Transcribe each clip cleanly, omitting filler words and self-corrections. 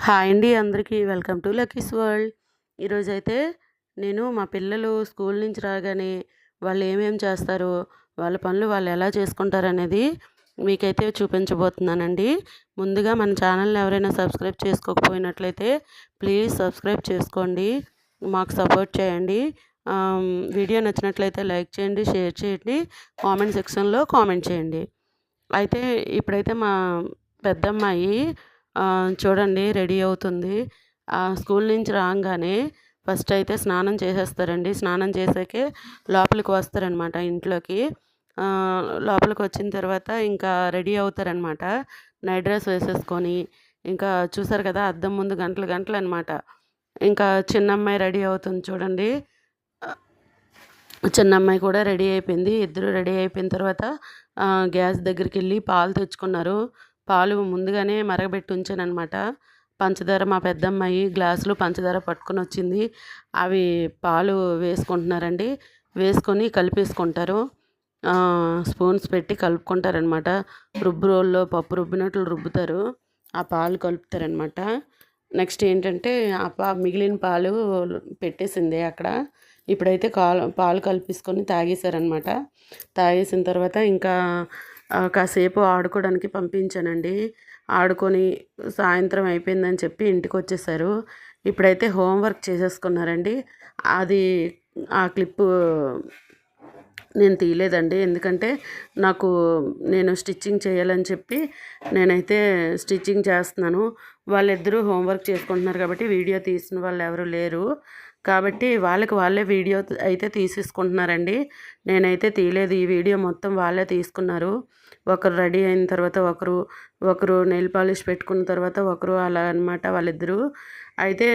Hi అండి అందరికీ welcome to Lucky's world. ఈరోజైతే నేను మా పిల్లలు స్కూల్ నుంచి రాగానే వాళ్ళు ఏమేమి చేస్తారో, వాళ్ళ పనులు వాళ్ళు ఎలా చేసుకుంటారనేది మీకైతే చూపించబోతున్నానండి. ముందుగా మన ఛానల్ని ఎవరైనా సబ్స్క్రైబ్ చేసుకోకపోయినట్లయితే ప్లీజ్ సబ్స్క్రైబ్ చేసుకోండి, మాకు సపోర్ట్ చేయండి. వీడియో నచ్చినట్లయితే లైక్ చేయండి, షేర్ చేయండి, కామెంట్ సెక్షన్లో కామెంట్ చేయండి. అయితే ఇప్పుడైతే మా పెద్దమ్మాయి చూడండి రెడీ అవుతుంది. స్కూల్ నుంచి రాగానే ఫస్ట్ అయితే స్నానం చేసేస్తారండి. స్నానం చేసాకే లోపలికి వస్తారనమాట ఇంట్లోకి. లోపలికి వచ్చిన తర్వాత ఇంకా రెడీ అవుతారనమాట. నైట్ డ్రెస్ వేసేసుకొని ఇంకా చూసారు కదా అద్దం ముందు గంటలు గంటలు అనమాట. ఇంకా చిన్నమ్మాయి రెడీ అవుతుంది చూడండి. చిన్నమ్మాయి కూడా రెడీ అయిపోయింది. ఇద్దరు రెడీ అయిపోయిన తర్వాత గ్యాస్ దగ్గరికి వెళ్ళి పాలు తెచ్చుకున్నారు. పాలు ముందుగానే మరగబెట్టి ఉంచాననమాట. పంచదార మా పెద్దమ్మాయి గ్లాసులు పంచదార పట్టుకొని వచ్చింది. అవి పాలు వేసుకుంటున్నారండి. వేసుకొని కలిపేసుకుంటారు. స్పూన్స్ పెట్టి కలుపుకుంటారనమాట. రుబ్బు రోల్లో పప్పు రుబ్బినట్లు రుబ్బుతారు. ఆ పాలు కలుపుతారనమాట. నెక్స్ట్ ఏంటంటే మిగిలిన పాలు పెట్టేసింది అక్కడ. ఇప్పుడైతే పాలు కలిపేసుకొని తాగేశారనమాట. తాగేసిన తర్వాత ఇంకా కాసేపు ఆడుకోవడానికి పంపించానండి. ఆడుకొని సాయంత్రం అయిపోయిందని చెప్పి ఇంటికి వచ్చేసారు. ఇప్పుడైతే హోంవర్క్ చేసేసుకున్నారండి. అది ఆ క్లిప్పు నేను తీయలేదండి. ఎందుకంటే నేను స్టిచ్చింగ్ చేయాలని చెప్పి నేనైతే స్టిచ్చింగ్ చేస్తున్నాను. వాళ్ళిద్దరూ హోంవర్క్ చేసుకుంటున్నారు కాబట్టి వీడియో తీసిన వాళ్ళు ఎవరు లేరు. కాబట్టి వాళ్ళే వీడియో అయితే తీసేసుకుంటున్నారండి. నేనైతే తీయలేదు. ఈ వీడియో మొత్తం వాళ్ళే తీసుకున్నారు. ఒకరు రెడీ అయిన తర్వాత ఒకరు నెయిల్ పాలిష్ పెట్టుకున్న తర్వాత ఒకరు అలా అనమాట వాళ్ళిద్దరూ. అయితే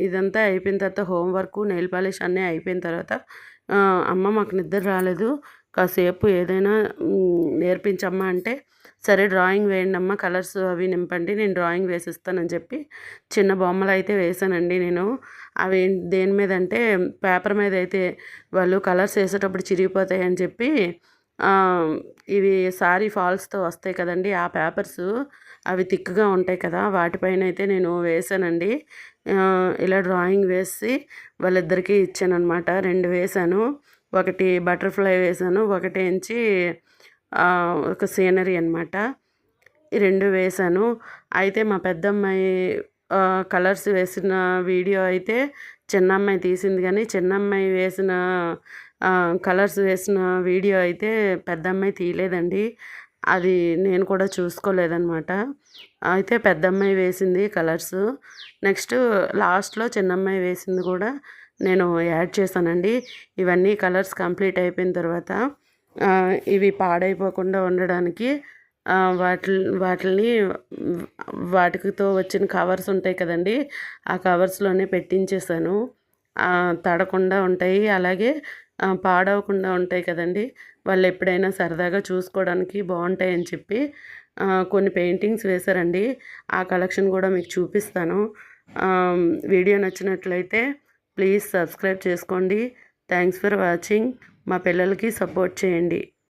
ఇదంతా అయిపోయిన తర్వాత హోంవర్క్ నెయిల్ పాలిష్ అన్నీ అయిపోయిన తర్వాత అమ్మ మాకు నిద్ర రాలేదు, కాసేపు ఏదైనా నేర్పించమ్మా అంటే, సరే డ్రాయింగ్ వేయండి అమ్మ, కలర్స్ అవి నింపండి, నేను డ్రాయింగ్ వేసిస్తానని చెప్పి చిన్న బొమ్మలు అయితే వేసానండి నేను. అవి దేని మీద అంటే పేపర్ మీద అయితే వాళ్ళు కలర్స్ వేసేటప్పుడు చిరిగిపోతాయని చెప్పి ఇవి సారీ ఫాల్స్తో వస్తాయి కదండి ఆ పేపర్స్, అవి థిక్గా ఉంటాయి కదా, వాటిపైన అయితే నేను వేసానండి. ఇలా డ్రాయింగ్ వేసి వాళ్ళిద్దరికీ ఇచ్చానమాట. 2 వేసాను. ఒకటి బటర్ఫ్లై వేసాను, ఒకటేంచి ఒక సీనరీ అనమాట. ఈ 2 వేసాను. అయితే మా పెద్దమ్మాయి కలర్స్ వేసిన వీడియో అయితే చిన్నమ్మాయి తీసింది, కానీ చిన్నమ్మాయి వేసిన కలర్స్ వేసిన వీడియో అయితే పెద్దమ్మాయి తీయలేదండి. అది నేను కూడా చూసుకోలేదన్నమాట. అయితే పెద్దమ్మాయి వేసింది కలర్స్. నెక్స్ట్ లాస్ట్లో చిన్నమ్మాయి వేసింది కూడా నేను యాడ్ చేశానండి. ఇవన్నీ కలర్స్ కంప్లీట్ అయిపోయిన తర్వాత ఇవి పాడైపోకుండా ఉండడానికి వాటితో వచ్చిన కవర్స్ ఉంటాయి కదండి, ఆ కవర్స్లోనే పెట్టించేసాను. తడకుండా ఉంటాయి, అలాగే పాడవకుండా ఉంటాయి కదండి. వాళ్ళు ఎప్పుడైనా సరదాగా చూసుకోవడానికి బాగుంటాయని చెప్పి కొన్ని పెయింటింగ్స్ వేశారండి. ఆ కలెక్షన్ కూడా మీకు చూపిస్తాను. వీడియో నచ్చినట్లయితే ప్లీజ్ సబ్స్క్రైబ్ చేసుకోండి. Thanks for watching. మా పిల్లలకి సపోర్ట్ చేయండి.